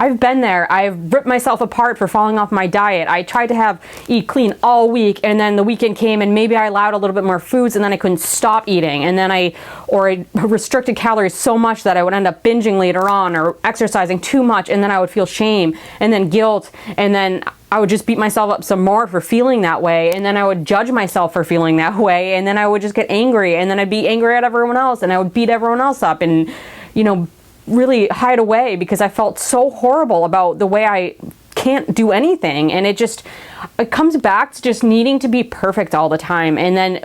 I've been there. I've ripped myself apart for falling off my diet. I tried to eat clean all week, and then the weekend came and maybe I allowed a little bit more foods, and then I couldn't stop eating. And then I restricted calories so much that I would end up binging later on or exercising too much, and then I would feel shame and then guilt, and then I would just beat myself up some more for feeling that way, and then I would judge myself for feeling that way, and then I would just get angry, and then I'd be angry at everyone else, and I would beat everyone else up and, really hide away because I felt so horrible about the way I can't do anything. And it comes back to just needing to be perfect all the time. And then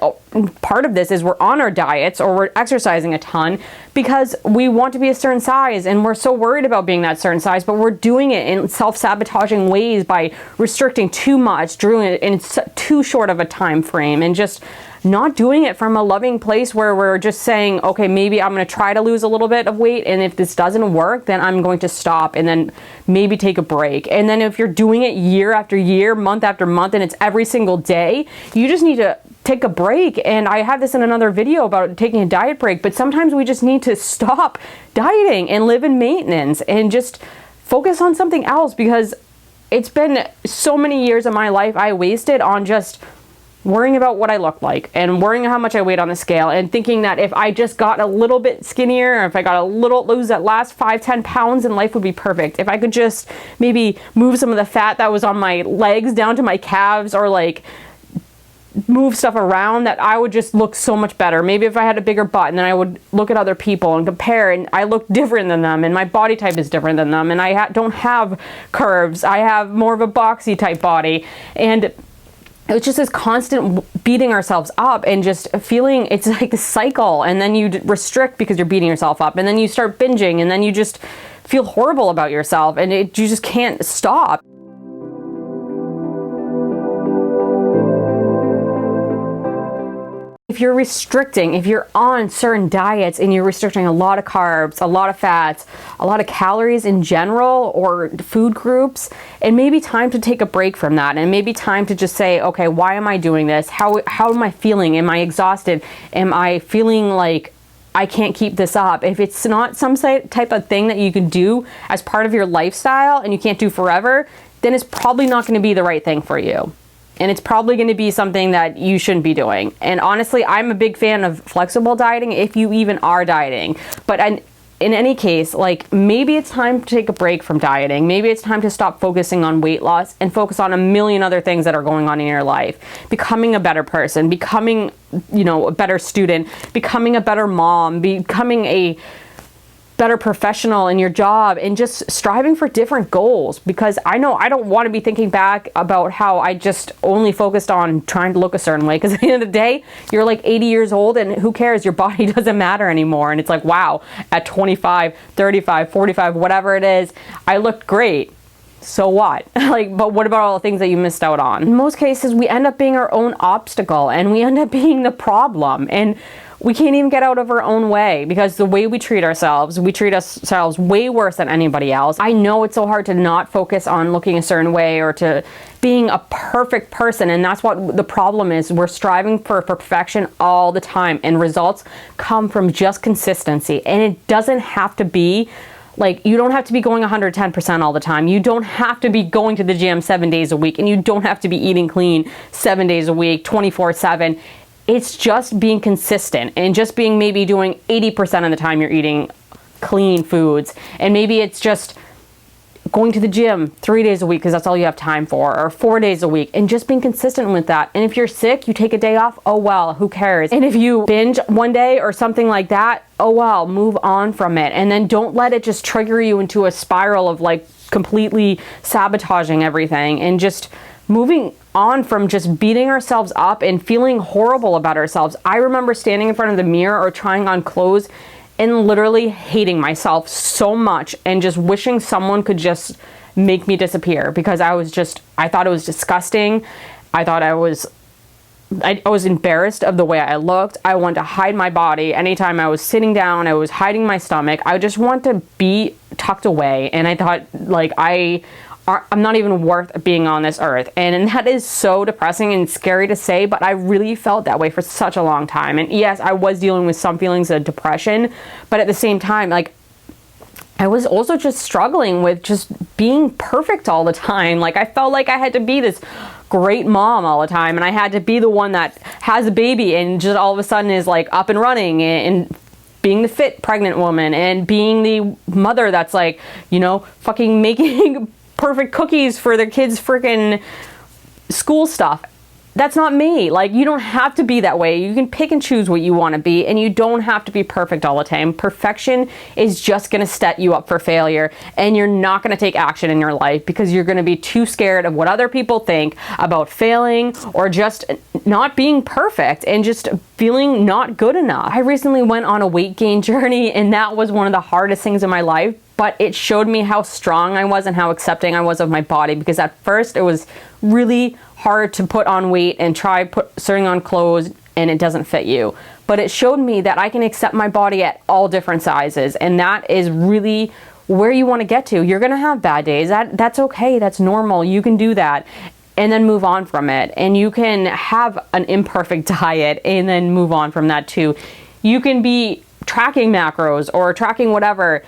part of this is we're on our diets or we're exercising a ton because we want to be a certain size and we're so worried about being that certain size, but we're doing it in self-sabotaging ways by restricting too much, doing it in too short of a time frame, and just not doing it from a loving place where we're just saying, okay, maybe I'm going to try to lose a little bit of weight, and if this doesn't work, then I'm going to stop and then maybe take a break. And then if you're doing it year after year, month after month, and it's every single day, you just need to take a break. And I have this in another video about taking a diet break, but sometimes we just need to stop dieting and live in maintenance and just focus on something else, because it's been so many years of my life I wasted on just worrying about what I look like and worrying how much I weighed on the scale and thinking that if I just got a little bit skinnier, or if I got lose that last 5-10 pounds, then life would be perfect. If I could just maybe move some of the fat that was on my legs down to my calves, or like move stuff around, that I would just look so much better. Maybe if I had a bigger butt, and then I would look at other people and compare, and I look different than them, and my body type is different than them, and I don't have curves. I have more of a boxy type body. And it's just this constant beating ourselves up and just feeling it's like a cycle, and then you restrict because you're beating yourself up, and then you start binging, and then you just feel horrible about yourself, and you just can't stop. If you're restricting, if you're on certain diets and you're restricting a lot of carbs, a lot of fats, a lot of calories in general, or food groups, it may be time to take a break from that. And it may be time to just say, okay, why am I doing this? How am I feeling? Am I exhausted? Am I feeling like I can't keep this up? If it's not some type of thing that you can do as part of your lifestyle and you can't do forever, then it's probably not going to be the right thing for you. And it's probably going to be something that you shouldn't be doing. And honestly, I'm a big fan of flexible dieting if you even are dieting. But in any case, like, maybe it's time to take a break from dieting. Maybe it's time to stop focusing on weight loss and focus on a million other things that are going on in your life. Becoming a better person, becoming, a better student, becoming a better mom, becoming a better professional in your job, and just striving for different goals. Because I know I don't want to be thinking back about how I just only focused on trying to look a certain way, because at the end of the day, you're like 80 years old and who cares? Your body doesn't matter anymore. And it's like, wow, at 25, 35, 45, whatever it is, I looked great. So what? But what about all the things that you missed out on? In most cases, we end up being our own obstacle, and we end up being the problem. And we can't even get out of our own way, because the way we treat ourselves way worse than anybody else. I know it's so hard to not focus on looking a certain way or to being a perfect person, and that's what the problem is. We're striving for perfection all the time, and results come from just consistency. And it doesn't have to be you don't have to be going 110% all the time. You don't have to be going to the gym 7 days a week, and you don't have to be eating clean 7 days a week, 24/7. It's just being consistent, and just being maybe doing 80% of the time you're eating clean foods. And maybe it's just going to the gym 3 days a week because that's all you have time for, or 4 days a week, and just being consistent with that. And if you're sick, you take a day off, oh well, who cares? And if you binge one day or something like that, oh well, move on from it. And then don't let it just trigger you into a spiral of completely sabotaging everything, and just moving on from just beating ourselves up and feeling horrible about ourselves. I remember standing in front of the mirror or trying on clothes and literally hating myself so much, and just wishing someone could just make me disappear, because I thought it was disgusting. I was embarrassed of the way I looked. I wanted to hide my body. Anytime I was sitting down, I was hiding my stomach. I just want to be tucked away. And I thought, I'm not even worth being on this earth. And that is so depressing and scary to say, but I really felt that way for such a long time. And yes, I was dealing with some feelings of depression, but at the same time, I was also just struggling with just being perfect all the time. Like, I felt like I had to be this great mom all the time, and I had to be the one that has a baby and just all of a sudden is like up and running, and being the fit pregnant woman, and being the mother that's like, you know, fucking making perfect cookies for their kids' freaking school stuff. That's not me. Like, you don't have to be that way. You can pick and choose what you want to be, and you don't have to be perfect all the time. Perfection is just going to set you up for failure, and you're not going to take action in your life because you're going to be too scared of what other people think about failing or just not being perfect and just feeling not good enough. I recently went on a weight gain journey, and that was one of the hardest things in my life, but it showed me how strong I was and how accepting I was of my body, because at first it was really hard to put on weight and try putting on clothes and it doesn't fit you. But it showed me that I can accept my body at all different sizes, and that is really where you want to get to. You're going to have bad days. That's okay. That's normal. You can do that and then move on from it. And you can have an imperfect diet and then move on from that too. You can be tracking macros or tracking whatever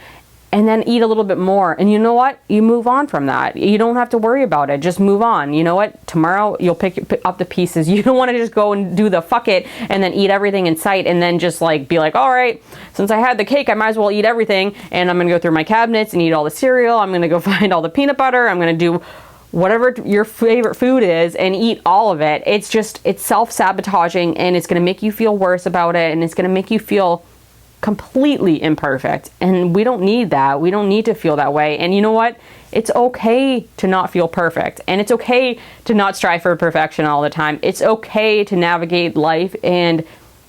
and then eat a little bit more. And you know what? You move on from that. You don't have to worry about it. Just move on. You know what? Tomorrow you'll pick up the pieces. You don't want to just go and do the fuck it and then eat everything in sight and then just like be like, all right, since I had the cake, I might as well eat everything. And I'm going to go through my cabinets and eat all the cereal. I'm going to go find all the peanut butter. I'm going to do whatever your favorite food is and eat all of it. It's self-sabotaging, and it's going to make you feel worse about it, and it's going to make you feel completely imperfect, and we don't need that. We don't need to feel that way. And you know what? It's okay to not feel perfect, and it's okay to not strive for perfection all the time. It's okay to navigate life and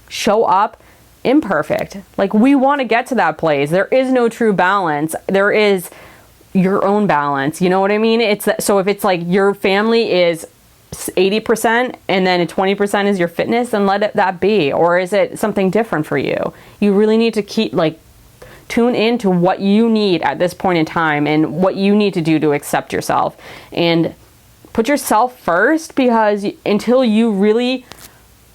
show up imperfect. Like, we want to get to that place. There is no true balance. There is your own balance. You know what I mean? So if it's like your family is 80% and then 20% is your fitness, then let that be. Or is it something different for you? You really need to tune into what you need at this point in time and what you need to do to accept yourself and put yourself first, because until you really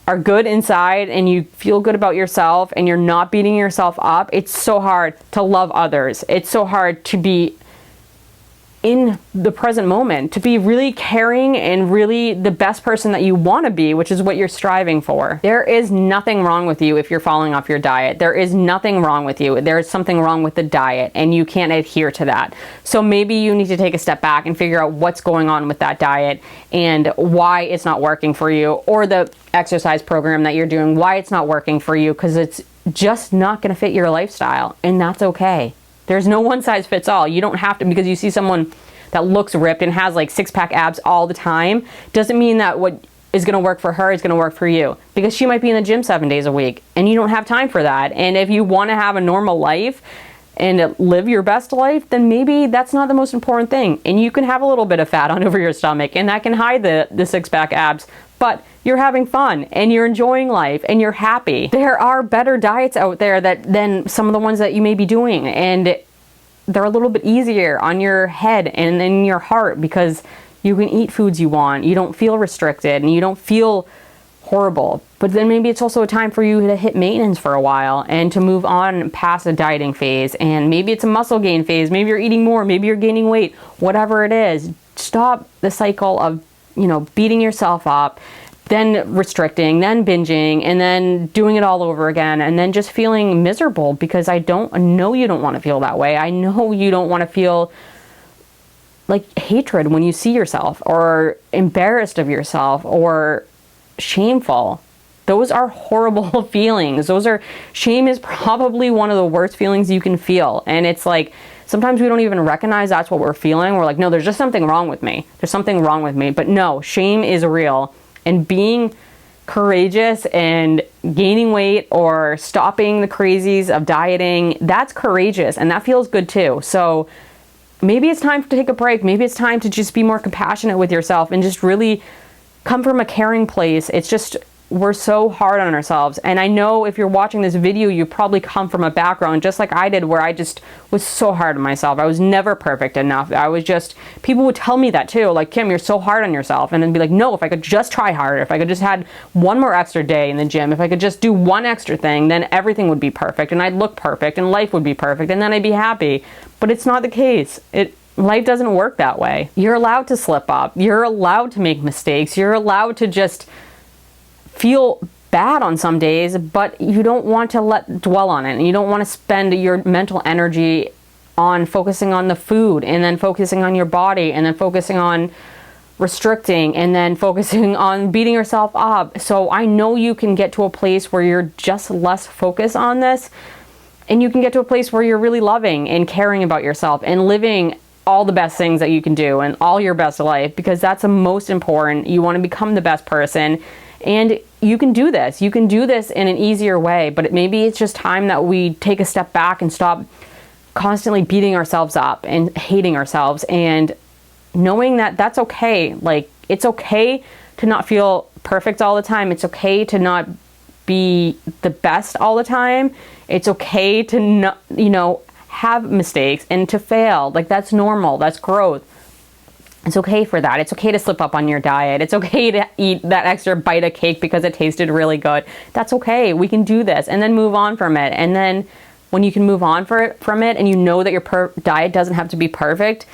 are good inside and you feel good about yourself and you're not beating yourself up, it's so hard to love others. It's so hard to be in the present moment, to be really caring and really the best person that you want to be, which is what you're striving for. There is nothing wrong with you if you're falling off your diet. There is nothing wrong with you. There is something wrong with the diet, and you can't adhere to that. So maybe you need to take a step back and figure out what's going on with that diet and why it's not working for you, or the exercise program that you're doing, why it's not working for you, because it's just not going to fit your lifestyle, and that's okay. There's no one size fits all. You don't have to, because you see someone that looks ripped and has like six-pack abs all the time, doesn't mean that what is going to work for her is going to work for you, because she might be in the gym 7 days a week and you don't have time for that. And if you want to have a normal life and live your best life, then maybe that's not the most important thing. And you can have a little bit of fat on over your stomach, and that can hide the six-pack abs, but you're having fun and you're enjoying life and you're happy. There are better diets out there than some of the ones that you may be doing, and they're a little bit easier on your head and in your heart, because you can eat foods you want. You don't feel restricted and you don't feel horrible. But then maybe it's also a time for you to hit maintenance for a while and to move on past a dieting phase. And maybe it's a muscle gain phase. Maybe you're eating more. Maybe you're gaining weight. Whatever it is, stop the cycle of, beating yourself up, then restricting, then binging, and then doing it all over again, and then just feeling miserable, because I know you don't want to feel that way. I know you don't want to feel like hatred when you see yourself, or embarrassed of yourself, or shameful. Those are horrible feelings. Shame is probably one of the worst feelings you can feel. And it's like, sometimes we don't even recognize that's what we're feeling. We're like, no, there's just something wrong with me. There's something wrong with me. But no, shame is real. And being courageous and gaining weight or stopping the crazies of dieting, that's courageous, and that feels good too. So maybe it's time to take a break. Maybe it's time to just be more compassionate with yourself and just really come from a caring place. It's just we're so hard on ourselves. And I know if you're watching this video, you probably come from a background just like I did, where I just was so hard on myself. I was never perfect enough. People would tell me that too, like, Kim, you're so hard on yourself. And then be like, no, if I could just try harder, if I could just had one more extra day in the gym, if I could just do one extra thing, then everything would be perfect and I'd look perfect and life would be perfect and then I'd be happy. But it's not the case. Life doesn't work that way. You're allowed to slip up. You're allowed to make mistakes. You're allowed to just feel bad on some days, but you don't want to dwell on it. And you don't want to spend your mental energy on focusing on the food and then focusing on your body and then focusing on restricting and then focusing on beating yourself up. So I know you can get to a place where you're just less focused on this, and you can get to a place where you're really loving and caring about yourself and living all the best things that you can do and all your best life, because that's the most important. You want to become the best person. And you can do this. You can do this in an easier way, but maybe it's just time that we take a step back and stop constantly beating ourselves up and hating ourselves, and knowing that that's okay. Like, it's okay to not feel perfect all the time. It's okay to not be the best all the time. It's okay to not, have mistakes and to fail. Like, that's normal. That's growth. It's okay for that. It's okay to slip up on your diet. It's okay to eat that extra bite of cake because it tasted really good. That's okay. We can do this and then move on from it. And then when you can move on from it and you know that your diet doesn't have to be perfect,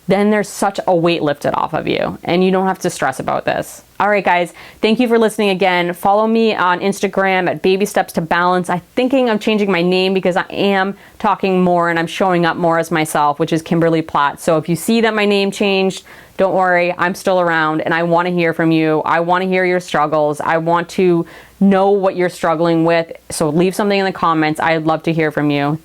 then there's such a weight lifted off of you and you don't have to stress about this. All right, guys, thank you for listening again. Follow me on Instagram at Baby Steps to Balance. I'm thinking of changing my name because I am talking more and I'm showing up more as myself, which is Kimberly Platt. So if you see that my name changed, don't worry, I'm still around and I want to hear from you. I want to hear your struggles. I want to know what you're struggling with. So leave something in the comments. I'd love to hear from you.